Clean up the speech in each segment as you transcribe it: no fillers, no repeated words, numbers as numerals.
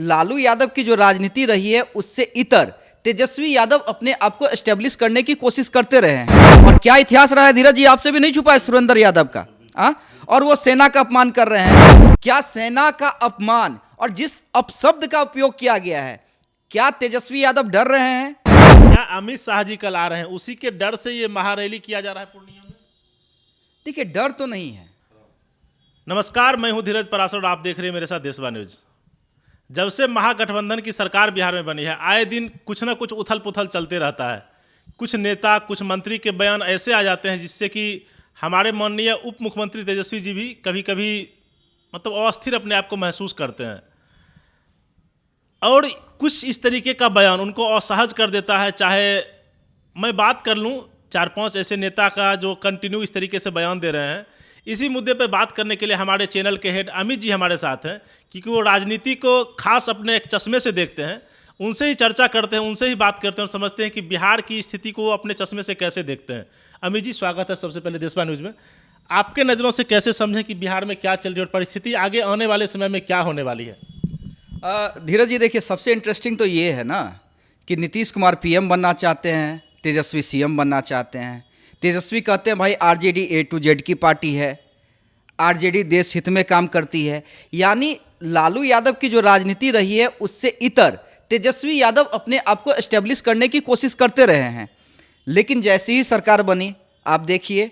लालू यादव की जो राजनीति रही है उससे इतर तेजस्वी यादव अपने आप को एस्टेब्लिश करने की कोशिश करते रहे हैं। और क्या इतिहास रहा है धीरज जी, आपसे भी नहीं छुपा है सुरेंद्र यादव का। और वो सेना का अपमान कर रहे हैं। क्या सेना का अपमान और जिस अपशब्द का उपयोग किया गया है, क्या तेजस्वी यादव डर रहे हैं? क्या अमित शाह जी कल आ रहे हैं, उसी के डर से ये महारैली किया जा रहा है पूर्णिया में? देखिए, डर तो नहीं है। नमस्कार, मैं हूं धीरज पराशर और आप देख रहे हैं मेरे साथ देशवा न्यूज। जब से महागठबंधन की सरकार बिहार में बनी है, आए दिन कुछ ना कुछ उथल पुथल चलते रहता है। कुछ नेता, कुछ मंत्री के बयान ऐसे आ जाते हैं जिससे कि हमारे माननीय उप मुख्यमंत्री तेजस्वी जी भी कभी कभी मतलब अस्थिर अपने आप को महसूस करते हैं। और कुछ इस तरीके का बयान उनको असहज कर देता है। चाहे मैं बात कर लूँ 4-5 ऐसे नेता का जो कंटिन्यू इस तरीके से बयान दे रहे हैं। इसी मुद्दे पे बात करने के लिए हमारे चैनल के हेड अमित जी हमारे साथ हैं, क्योंकि वो राजनीति को खास अपने एक चश्मे से देखते हैं। उनसे ही चर्चा करते हैं, उनसे ही बात करते हैं और समझते हैं कि बिहार की स्थिति को वो अपने चश्मे से कैसे देखते हैं। अमित जी, स्वागत है सबसे पहले देशवा न्यूज़ में। आपके नज़रों से कैसे समझें कि बिहार में क्या चल रही है और परिस्थिति आगे आने वाले समय में क्या होने वाली है? धीरज जी, देखिए, सबसे इंटरेस्टिंग तो ये है ना कि नीतीश कुमार पीएम बनना चाहते हैं, तेजस्वी सीएम बनना चाहते हैं। तेजस्वी कहते हैं भाई आरजेडी ए टू जेड की पार्टी है, आरजेडी देश हित में काम करती है। यानी लालू यादव की जो राजनीति रही है उससे इतर तेजस्वी यादव अपने आप को एस्टेब्लिश करने की कोशिश करते रहे हैं। लेकिन जैसी ही सरकार बनी, आप देखिए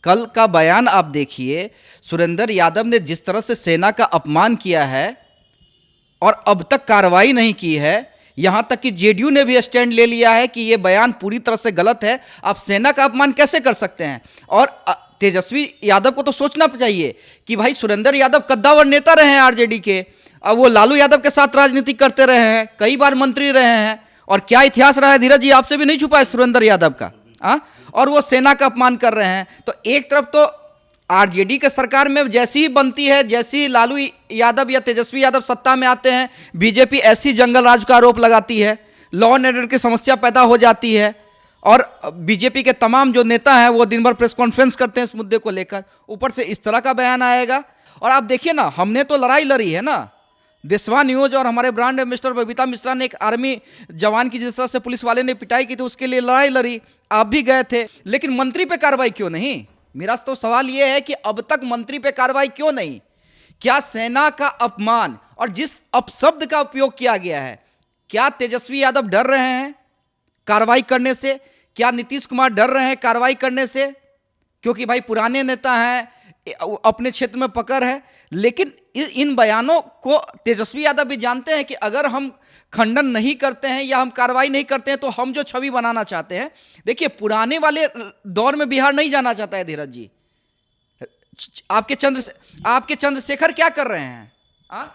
कल का बयान, आप देखिए सुरेंद्र यादव ने जिस तरह से सेना का अपमान किया है और अब तक कार्रवाई नहीं की है। यहां तक कि जेडीयू ने भी स्टैंड ले लिया है कि यह बयान पूरी तरह से गलत है। आप सेना का अपमान कैसे कर सकते हैं? और तेजस्वी यादव को तो सोचना चाहिए कि भाई सुरेंद्र यादव कद्दावर नेता रहे हैं आरजेडी के, अब वो लालू यादव के साथ राजनीति करते रहे हैं, कई बार मंत्री रहे हैं। और क्या इतिहास रहा है धीरज जी, आपसे भी नहीं छुपा है सुरेंद्र यादव का। और वो सेना का अपमान कर रहे हैं। तो एक तरफ तो आरजेडी के सरकार में जैसी ही बनती है, जैसी ही लालू यादव या तेजस्वी यादव सत्ता में आते हैं, बीजेपी ऐसी जंगल राज का आरोप लगाती है, लॉ एंड ऑर्डर की समस्या पैदा हो जाती है। और बीजेपी के तमाम जो नेता हैं वो दिन भर प्रेस कॉन्फ्रेंस करते हैं इस मुद्दे को लेकर, ऊपर से इस तरह का बयान आएगा। और आप देखिए ना, हमने तो लड़ाई लड़ी है ना, देशवा न्यूज और हमारे ब्रांड मिस्टर बबीता मिश्रा ने एक आर्मी जवान की जिस तरह से पुलिस वाले ने पिटाई की थी उसके लिए लड़ाई लड़ी, आप भी गए थे। लेकिन मंत्री पे कार्रवाई क्यों नहीं? मेरा तो सवाल यह है कि अब तक मंत्री पे कार्रवाई क्यों नहीं? क्या सेना का अपमान और जिस अपशब्द का उपयोग किया गया है, क्या तेजस्वी यादव डर रहे हैं कार्रवाई करने से? क्या नीतीश कुमार डर रहे हैं कार्रवाई करने से? क्योंकि भाई पुराने नेता हैं, अपने क्षेत्र में पकड़ है। लेकिन इन बयानों को तेजस्वी यादव भी जानते हैं कि अगर हम खंडन नहीं करते हैं या हम कार्रवाई नहीं करते हैं तो हम जो छवि बनाना चाहते हैं। देखिए, पुराने वाले दौर में बिहार नहीं जाना चाहता है धीरज जी। आपके चंद्रशेखर क्या कर रहे हैं?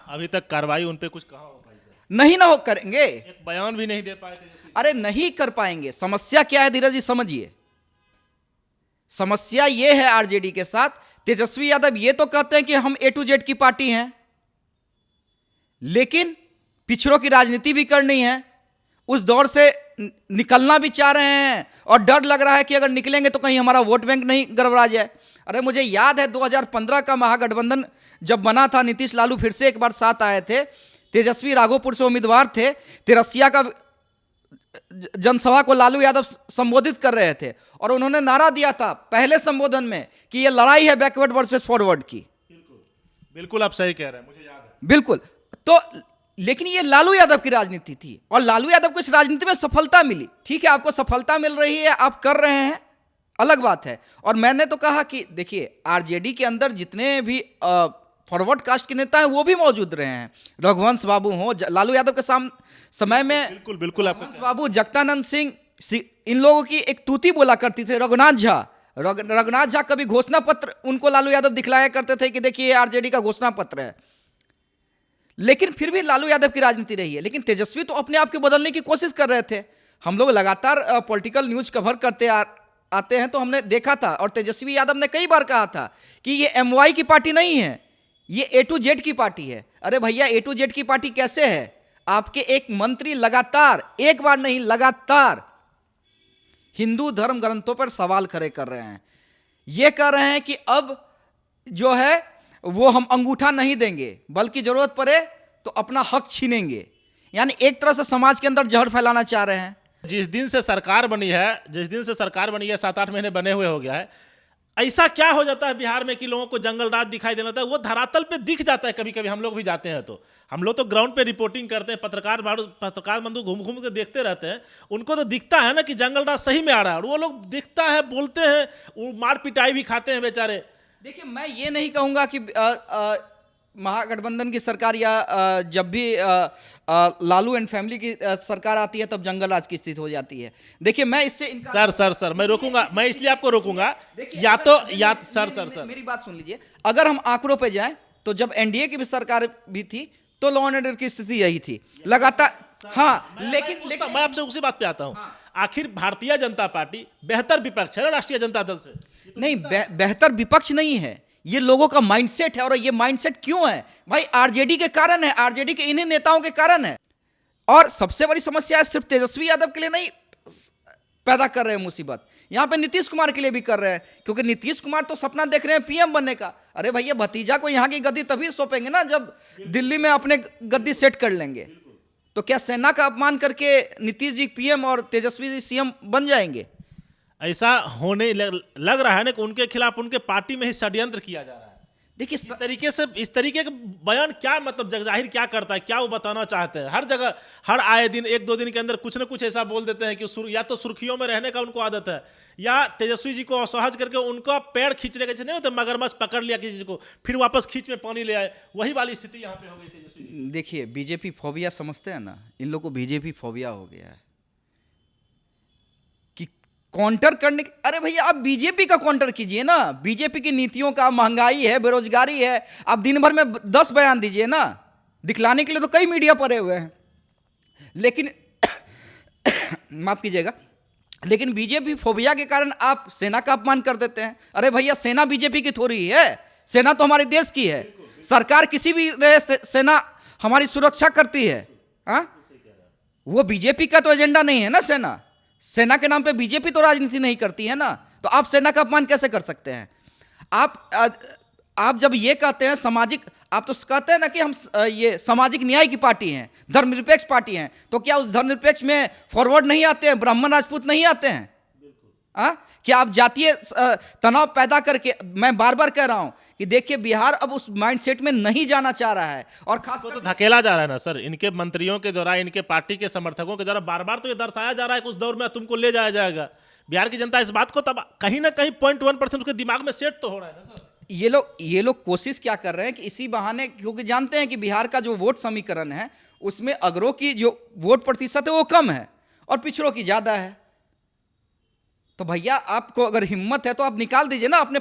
अभी तक कार्रवाई उन पे कुछ कहा हो भाई साहब? नहीं ना हो करेंगे, एक बयान भी नहीं दे पाए। अरे नहीं कर पाएंगे। समस्या क्या है धीरज जी, समझिए। समस्या यह है आरजेडी के साथ, तेजस्वी यादव ये तो कहते हैं कि हम ए टू जेड की पार्टी हैं, लेकिन पिछड़ों की राजनीति भी करनी है, उस दौर से निकलना भी चाह रहे हैं। और डर लग रहा है कि अगर निकलेंगे तो कहीं हमारा वोट बैंक नहीं गड़बड़ा जाए। अरे मुझे याद है 2015 का महागठबंधन जब बना था, नीतीश लालू फिर से एक बार साथ आए थे, तेजस्वी राघोपुर से उम्मीदवार थे, तिरसिया का जनसभा को लालू यादव संबोधित कर रहे थे और उन्होंने नारा दिया था पहले संबोधन में कि ये लड़ाई है बैकवर्ड वर्सेस फॉरवर्ड की। बिल्कुल आप सही कह रहे हैं, मुझे याद है। बिल्कुल। तो लेकिन ये लालू यादव की राजनीति थी और लालू यादव को इस राजनीति में सफलता मिली। ठीक है, आपको सफलता मिल रही है, आप कर रहे हैं, अलग बात है। और मैंने तो कहा कि देखिए, आरजेडी के अंदर जितने भी फॉरवर्ड कास्ट के नेता हैं वो भी मौजूद रहे हैं। रघुवंश बाबू हो, लालू यादव के समय में बिल्कुल रघुवंश बाबू, जगदानंद सिंह, इन लोगों की एक तूती बोला करती थी। रघुनाथ झा कभी घोषणा पत्र उनको लालू यादव दिखलाया करते थे कि देखिए आरजेडी का घोषणा पत्र है। लेकिन फिर भी लालू यादव की राजनीति रही है। लेकिन तेजस्वी तो अपने आप को बदलने की कोशिश कर रहे थे। हम लोग लगातार पॉलिटिकल न्यूज कवर करते आते हैं तो हमने देखा था, और तेजस्वी यादव ने कई बार कहा था कि ये एमवाई की पार्टी नहीं है, ये ए टू जेड की पार्टी है। अरे भैया, ए टू जेड की पार्टी कैसे है? आपके एक मंत्री लगातार, एक बार नहीं लगातार हिंदू धर्म ग्रंथों पर सवाल खड़े कर रहे हैं। ये कह रहे हैं कि अब जो है वो हम अंगूठा नहीं देंगे, बल्कि जरूरत पड़े तो अपना हक छीनेंगे। यानी एक तरह से समाज के अंदर जहर फैलाना चाह रहे हैं। जिस दिन से सरकार बनी है 7-8 महीने बने हुए हो गया है, ऐसा क्या हो जाता है बिहार में कि लोगों को जंगल रात दिखाई देने लगता है? वो धरातल पे दिख जाता है। कभी कभी हम लोग भी जाते हैं तो हम लोग तो ग्राउंड पे रिपोर्टिंग करते हैं, पत्रकार बंधु घूम घूम के देखते रहते हैं, उनको तो दिखता है ना कि जंगल रात सही में आ रहा है, और वो लोग दिखता है, बोलते हैं, वो मार पिटाई भी खाते हैं बेचारे। देखिए, मैं ये नहीं कहूंगा कि महागठबंधन की सरकार या जब भी लालू एंड फैमिली की सरकार आती है तब जंगल राज की स्थिति हो जाती है। देखिए, मैं इससे सर मैं रोकूंगा, मैं इसलिए आपको रोकूंगा। मेरी बात सुन लीजिए। अगर हम आंकड़ों पे जाएं तो जब एनडीए की भी सरकार भी थी तो लॉ एंड ऑर्डर की स्थिति यही थी लगातार। हाँ, लेकिन मैं आपसे उसी बात पे आता हूँ। आखिर भारतीय जनता पार्टी बेहतर विपक्ष है ना राष्ट्रीय जनता दल से? नहीं, बेहतर विपक्ष नहीं है, ये लोगों का माइंडसेट है। और ये माइंडसेट क्यों है भाई? आरजेडी के कारण है, आरजेडी के इन्हीं नेताओं के कारण है। और सबसे बड़ी समस्या है, सिर्फ तेजस्वी यादव के लिए नहीं पैदा कर रहे हैं मुसीबत, यहां पे नीतीश कुमार के लिए भी कर रहे हैं। क्योंकि नीतीश कुमार तो सपना देख रहे हैं पीएम बनने का। अरे भैया, भतीजा को यहां की गद्दी तभी सौंपेंगे ना जब दिल्ली में अपने गद्दी सेट कर लेंगे। तो क्या सेना का अपमान करके नीतीश जी पीएम और तेजस्वी जी सीएम बन जाएंगे? ऐसा होने लग रहा है ना कि उनके खिलाफ उनके पार्टी में ही षड्यंत्र किया जा रहा है। देखिए, इस तरीके का बयान क्या मतलब जगजाहिर क्या करता है, क्या वो बताना चाहते हैं? हर जगह हर आए दिन 1-2 दिन के अंदर कुछ ना कुछ ऐसा बोल देते हैं कि या तो सुर्खियों में रहने का उनको आदत है, या तेजस्वी जी को असहज करके उनका पैर खींचने का नहीं होता, मगरमच्छ पकड़ लिया किसी को फिर वापस खींच में पानी ले आए, वही वाली स्थिति यहाँ पे हो गई तेजस्वी जी। देखिए, बीजेपी फोबिया समझते हैं ना, इन लोग को बीजेपी फोबिया हो गया है कि काउंटर करने। अरे भैया, आप बीजेपी का काउंटर कीजिए ना, बीजेपी की नीतियों का, महंगाई है, बेरोजगारी है, आप दिन भर में 10 बयान दीजिए ना। दिखलाने के लिए तो कई मीडिया पड़े हुए हैं, लेकिन माफ कीजिएगा, लेकिन बीजेपी फोबिया के कारण आप सेना का अपमान कर देते हैं। अरे भैया, सेना बीजेपी की थोड़ी है, सेना तो हमारे देश की है। सरकार किसी भी रहे, सेना हमारी सुरक्षा करती है। हाँ, वो बीजेपी का तो एजेंडा नहीं है ना। सेना के नाम पे बीजेपी तो राजनीति नहीं करती है ना। तो आप सेना का अपमान कैसे कर सकते हैं? आप जब ये कहते हैं सामाजिक, आप तो कहते हैं ना कि हम ये सामाजिक न्याय की पार्टी हैं, धर्मनिरपेक्ष पार्टी हैं, तो क्या उस धर्मनिरपेक्ष में फॉरवर्ड नहीं आते हैं, ब्राह्मण राजपूत नहीं आते हैं? क्या आप जातीय तनाव पैदा करके, मैं बार बार कह रहा हूं कि देखिए, बिहार अब उस माइंडसेट में नहीं जाना चाह रहा है, और खास तो धकेला जा रहा है ना सर, इनके मंत्रियों के द्वारा, इनके पार्टी के समर्थकों के द्वारा बार बार तो ये दर्शाया जा रहा है कि उस दौर में तुमको ले जाया जाएगा। बिहार की जनता इस बात को तब कहीं ना कहीं 0.1% उसके दिमाग में सेट तो हो रहा है ना सर। ये लोग कोशिश क्या कर रहे हैं कि इसी बहाने, क्योंकि जानते हैं कि बिहार का जो वोट समीकरण है उसमें अगरों की जो वोट प्रतिशत है वो कम है और पिछड़ों की ज्यादा है। तो भैया, आपको अगर हिम्मत है तो आप निकाल दीजिए ना अपने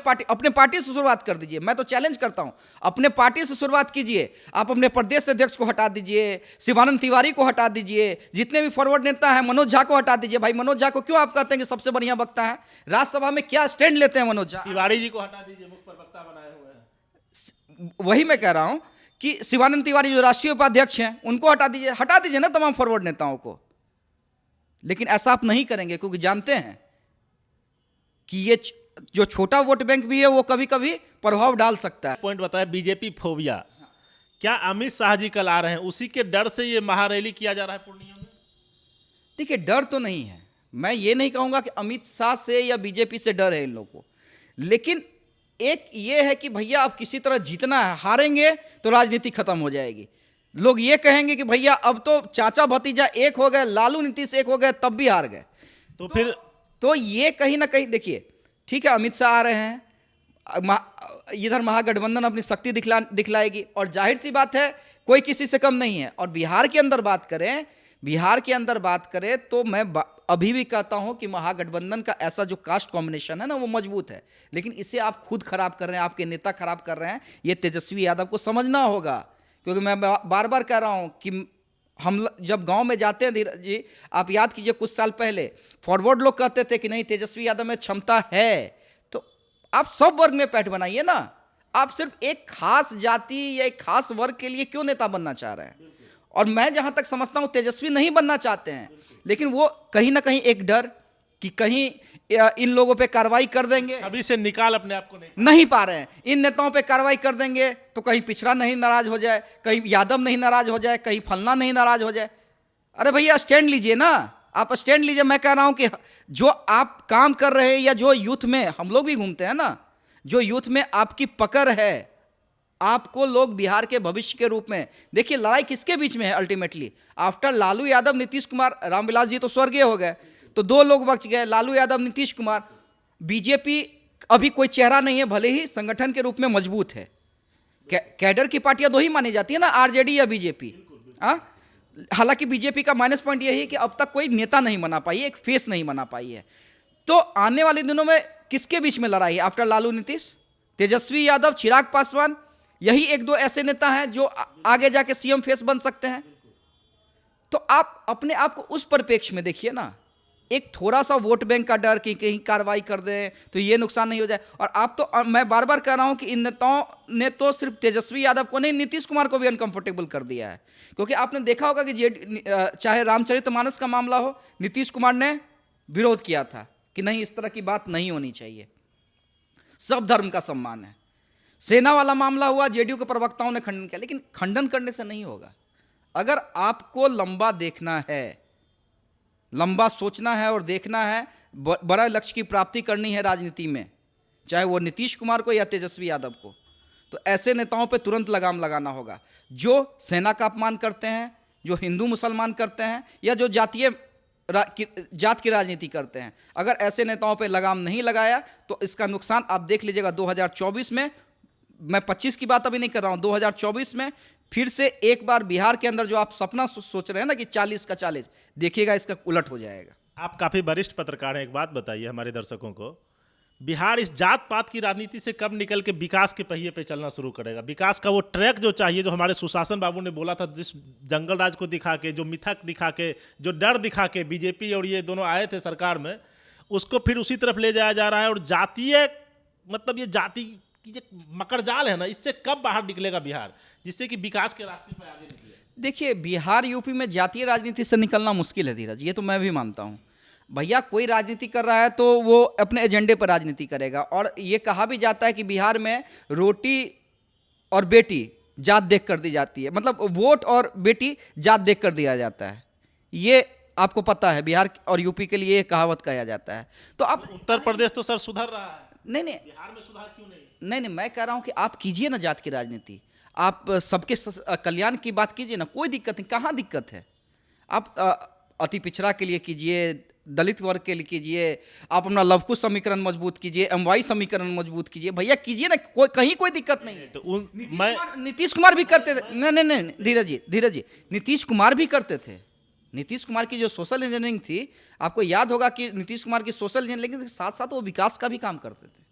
पार्टी से शुरुआत कर दीजिए। मैं तो चैलेंज करता हूं, अपने पार्टी से शुरुआत कीजिए। आप अपने प्रदेश अध्यक्ष को हटा दीजिए, शिवानंद तिवारी को हटा दीजिए, जितने भी फॉरवर्ड नेता हैं, मनोज झा को हटा दीजिए। भाई, मनोज झा को क्यों आप कहते हैं कि सबसे बढ़िया वक्ता है? राज्यसभा में क्या स्टैंड लेते हैं मनोज झा? तिवारी जी को हटा दीजिए, मुख्य प्रवक्ता बनाए हुए हैं। वही मैं कह रहा हूं कि शिवानंद तिवारी जो राष्ट्रीय उपाध्यक्ष हैं उनको हटा दीजिए ना तमाम फॉरवर्ड नेताओं को। लेकिन ऐसा आप नहीं करेंगे, क्योंकि जानते हैं कि ये जो छोटा वोट बैंक भी है वो कभी कभी प्रभाव डाल सकता है। पॉइंट बताया, बीजेपी फोबिया। क्या अमित शाह जी कल आ रहे हैं, उसी के डर से ये महारैली किया जा रहा है पूर्णिया में? देखिए, डर तो नहीं है, मैं ये नहीं कहूंगा कि अमित शाह से या बीजेपी से डर है इन लोगों को, लेकिन एक ये है कि भैया अब किसी तरह जीतना है, हारेंगे तो राजनीति खत्म हो जाएगी। लोग ये कहेंगे कि भैया अब तो चाचा भतीजा एक हो गए, लालू नीतीश एक हो गए, तब भी हार गए। तो फिर तो ये कहीं ना कहीं, देखिए ठीक है, अमित शाह आ रहे हैं, इधर महागठबंधन अपनी शक्ति दिखलाएगी, और जाहिर सी बात है कोई किसी से कम नहीं है। और बिहार के अंदर बात करें तो मैं अभी भी कहता हूं कि महागठबंधन का ऐसा जो कास्ट कॉम्बिनेशन है ना वो मजबूत है, लेकिन इसे आप खुद खराब कर रहे हैं, आपके नेता खराब कर रहे हैं। ये तेजस्वी यादव को समझना होगा, क्योंकि मैं बार बार कह रहा हूं कि हम जब गांव में जाते हैं, धीरज जी आप याद कीजिए, कुछ साल पहले फॉरवर्ड लोग कहते थे कि नहीं, तेजस्वी यादव में क्षमता है, तो आप सब वर्ग में पैठ बनाइए ना। आप सिर्फ एक खास जाति या एक खास वर्ग के लिए क्यों नेता बनना चाह रहे हैं? और मैं जहां तक समझता हूं तेजस्वी नहीं बनना चाहते हैं, लेकिन वो कहीं ना कहीं एक डर, कि कहीं इन लोगों पे कार्रवाई कर देंगे, अभी से निकाल अपने आप को नहीं पा रहे हैं। इन नेताओं पे कार्रवाई कर देंगे तो कहीं पिछड़ा नहीं नाराज हो जाए, कहीं यादव नहीं नाराज हो जाए, कहीं फलना नहीं नाराज हो जाए। अरे भैया स्टैंड लीजिए ना, आप स्टैंड लीजिए। मैं कह रहा हूं कि जो आप काम कर रहे हैं या जो यूथ में हम लोग भी घूमते हैं ना, जो यूथ में आपकी पकड़ है, आपको लोग बिहार के भविष्य के रूप में देखिए, लड़ाई किसके बीच में है अल्टीमेटली? आफ्टर लालू यादव, नीतीश कुमार, रामविलास जी तो स्वर्गीय हो गए, तो दो लोग बच गए, लालू यादव, नीतीश कुमार। बीजेपी अभी कोई चेहरा नहीं है, भले ही संगठन के रूप में मजबूत है। कैडर की पार्टियां दो ही मानी जाती है ना, आरजेडी या बीजेपी। हालांकि बीजेपी का माइनस पॉइंट यही है कि अब तक कोई नेता नहीं बना पाई है, एक फेस नहीं बना पाई है। तो आने वाले दिनों में किसके बीच में लड़ाई है आफ्टर लालू नीतीश? तेजस्वी यादव, चिराग पासवान, यही एक दो ऐसे नेता हैं जो आगे जाके सीएम फेस बन सकते हैं। तो आप अपने आप को उस परिप्रेक्ष्य में देखिए ना, एक थोड़ा सा वोट बैंक का डर कि कहीं कार्रवाई कर दें तो ये नुकसान नहीं हो जाए। और आप तो, मैं बार बार कह रहा हूं कि इन नेताओं ने तो सिर्फ तेजस्वी यादव को नहीं, नीतीश कुमार को भी अनकंफर्टेबल कर दिया है। क्योंकि आपने देखा होगा कि चाहे रामचरितमानस का मामला हो, नीतीश कुमार ने विरोध किया था कि नहीं, इस तरह की बात नहीं होनी चाहिए, सब धर्म का सम्मान है। सेना वाला मामला हुआ, जेडीयू के प्रवक्ताओं ने खंडन किया, लेकिन खंडन करने से नहीं होगा। अगर आपको लंबा देखना है, लंबा सोचना है और देखना है, बड़ा लक्ष्य की प्राप्ति करनी है राजनीति में, चाहे वो नीतीश कुमार को या तेजस्वी यादव को, तो ऐसे नेताओं पे तुरंत लगाम लगाना होगा जो सेना का अपमान करते हैं, जो हिंदू मुसलमान करते हैं, या जो जात की राजनीति करते हैं। अगर ऐसे नेताओं पे लगाम नहीं लगाया तो इसका नुकसान आप देख लीजिएगा 2024 में। मैं 25 की बात अभी नहीं कर रहा हूं, 2024 में फिर से एक बार बिहार के अंदर जो आप सपना सोच रहे हैं ना कि 40 का 40, देखिएगा इसका उलट हो जाएगा। आप काफ़ी वरिष्ठ पत्रकार हैं, एक बात बताइए हमारे दर्शकों को, बिहार इस जात पात की राजनीति से कब निकल के विकास के पहिए पे चलना शुरू करेगा? विकास का वो ट्रैक जो चाहिए, जो हमारे सुशासन बाबू ने बोला था, जिस जंगल राज को दिखा के, जो मिथक दिखा के, जो डर दिखा के बीजेपी और ये दोनों आए थे सरकार में, उसको फिर उसी तरफ ले जाया जा रहा है। और जातीय, मतलब ये जाति की जो मकर जाल है ना, इससे कब बाहर निकलेगा बिहार, जिससे कि विकास के रास्ते पर आगे निकले? देखिए, बिहार यूपी में जातीय राजनीति से निकलना मुश्किल है धीरज, ये तो मैं भी मानता हूँ। भैया कोई राजनीति कर रहा है तो वो अपने एजेंडे पर राजनीति करेगा। और ये कहा भी जाता है कि बिहार में रोटी और बेटी जात देख कर दी जाती है, मतलब वोट और बेटी जात देख कर दिया जाता है। ये आपको पता है, बिहार और यूपी के लिए कहावत कहा जाता है। तो आप, उत्तर प्रदेश तो सर सुधर रहा है, नहीं, बिहार में सुधार क्यों नहीं? नहीं, मैं कह रहा हूं कि आप कीजिए ना जात की राजनीति, आप सबके कल्याण की बात कीजिए ना, कोई दिक्कत नहीं। कहाँ दिक्कत है? आप अति पिछड़ा के लिए कीजिए, दलित वर्ग के लिए कीजिए, आप अपना लवकुश समीकरण मजबूत कीजिए, एमवाई समीकरण मजबूत कीजिए, भैया कीजिए ना, कहीं कोई दिक्कत नहीं है। तो नीतीश कुमार भी करते थे। नहीं, धीरज जी, नीतीश कुमार भी करते थे। नीतीश कुमार की जो सोशल इंजीनियरिंग थी, आपको याद होगा कि नीतीश कुमार की सोशल इंजीनियरिंग के साथ साथ वो विकास का भी काम करते थे।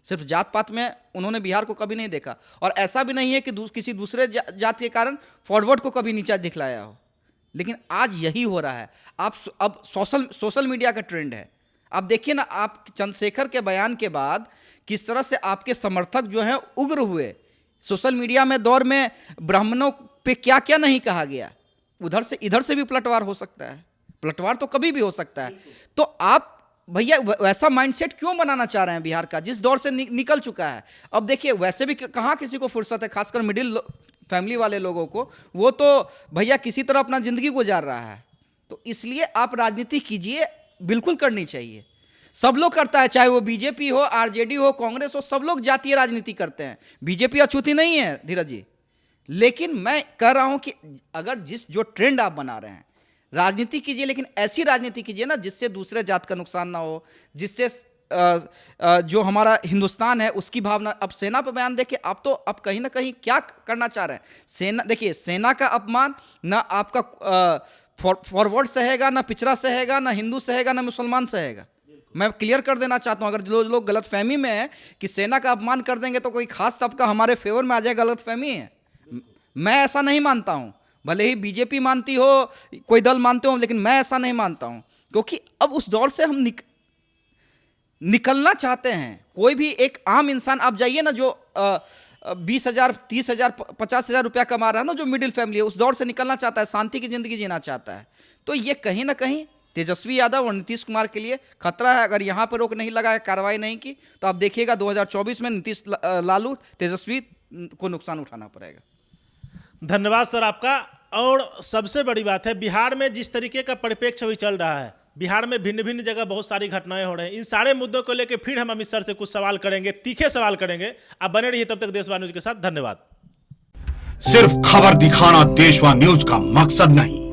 सिर्फ जात पात में उन्होंने बिहार को कभी नहीं देखा। और ऐसा भी नहीं है कि किसी दूसरे जात के कारण फॉरवर्ड को कभी नीचा दिखलाया हो। लेकिन आज यही हो रहा है। आप अब सोशल मीडिया का ट्रेंड है। आप देखिए ना, आप चंद्रशेखर के बयान के बाद किस तरह से आपके समर्थक जो हैं उग्र हुए। सोशल मीडिया में दौर में ब्राह्मणों पे क्या क्या नहीं कहा गया। उधर से इधर से भी पलटवार हो सकता है, पलटवार तो कभी भी हो सकता है। तो आप भैया वैसा माइंडसेट क्यों बनाना चाह रहे हैं बिहार का, जिस दौर से निकल चुका है? अब देखिए, वैसे भी कहाँ किसी को फुर्सत है, खासकर मिडिल फैमिली वाले लोगों को, वो तो भैया किसी तरह अपना ज़िंदगी गुजार रहा है। तो इसलिए आप राजनीति कीजिए, बिल्कुल करनी चाहिए। सब लोग करता है, चाहे वो बीजेपी हो, आरजेडी हो, कांग्रेस हो, सब लोग जातीय राजनीति करते हैं। बीजेपी अछूती नहीं है धीरज जी। लेकिन मैं कह रहा हूं कि अगर जो ट्रेंड आप बना रहे हैं, राजनीति कीजिए, लेकिन ऐसी राजनीति कीजिए ना जिससे दूसरे जात का नुकसान ना हो, जिससे जो हमारा हिंदुस्तान है उसकी भावना। अब सेना पर बयान देखिए, आप तो अब कहीं ना कहीं क्या करना चाह रहे हैं? सेना, देखिए, सेना का अपमान ना आपका फॉरवर्ड सहेगा, ना पिछड़ा सहेगा, ना हिंदू सहेगा, ना मुसलमान सहेगा। मैं क्लियर कर देना चाहता हूं, अगर जो लोग गलतफहमी में है कि सेना का अपमान कर देंगे तो कोई खास तबका हमारे फेवर में आ जाए, गलतफहमी है। मैं ऐसा नहीं मानता हूं। भले ही बीजेपी मानती हो, कोई दल मानते हो, लेकिन मैं ऐसा नहीं मानता हूं। क्योंकि अब उस दौर से हम निकलना चाहते हैं। कोई भी एक आम इंसान, आप जाइए ना, जो 20,000, 30,000, 50,000 रुपया कमा रहा है ना, जो मिडिल फैमिली है, उस दौर से निकलना चाहता है, शांति की जिंदगी जीना चाहता है। तो ये कहीं ना कहीं तेजस्वी यादव और नीतीश कुमार के लिए खतरा है। अगर यहाँ पर रोक नहीं लगाया, कार्रवाई नहीं की, तो आप देखिएगा 2024 में नीतीश लालू तेजस्वी को नुकसान उठाना पड़ेगा। धन्यवाद सर आपका। और सबसे बड़ी बात है, बिहार में जिस तरीके का परिप्रेक्ष्य अभी चल रहा है, बिहार में भिन्न भिन्न जगह बहुत सारी घटनाएं हो रही हैं, इन सारे मुद्दों को लेकर फिर हम अमित सर से कुछ सवाल करेंगे, तीखे सवाल करेंगे। आप बने रहिए तब तक देशवा न्यूज के साथ। धन्यवाद। सिर्फ खबर दिखाना देशवा न्यूज का मकसद नहीं,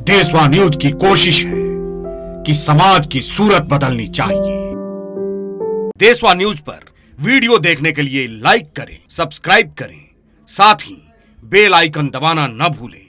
देशवा न्यूज की कोशिश है कि समाज की सूरत बदलनी चाहिए। देशवा न्यूज पर वीडियो देखने के लिए लाइक करें, सब्सक्राइब करें, साथ ही बेल आइकन दबाना न भूलें।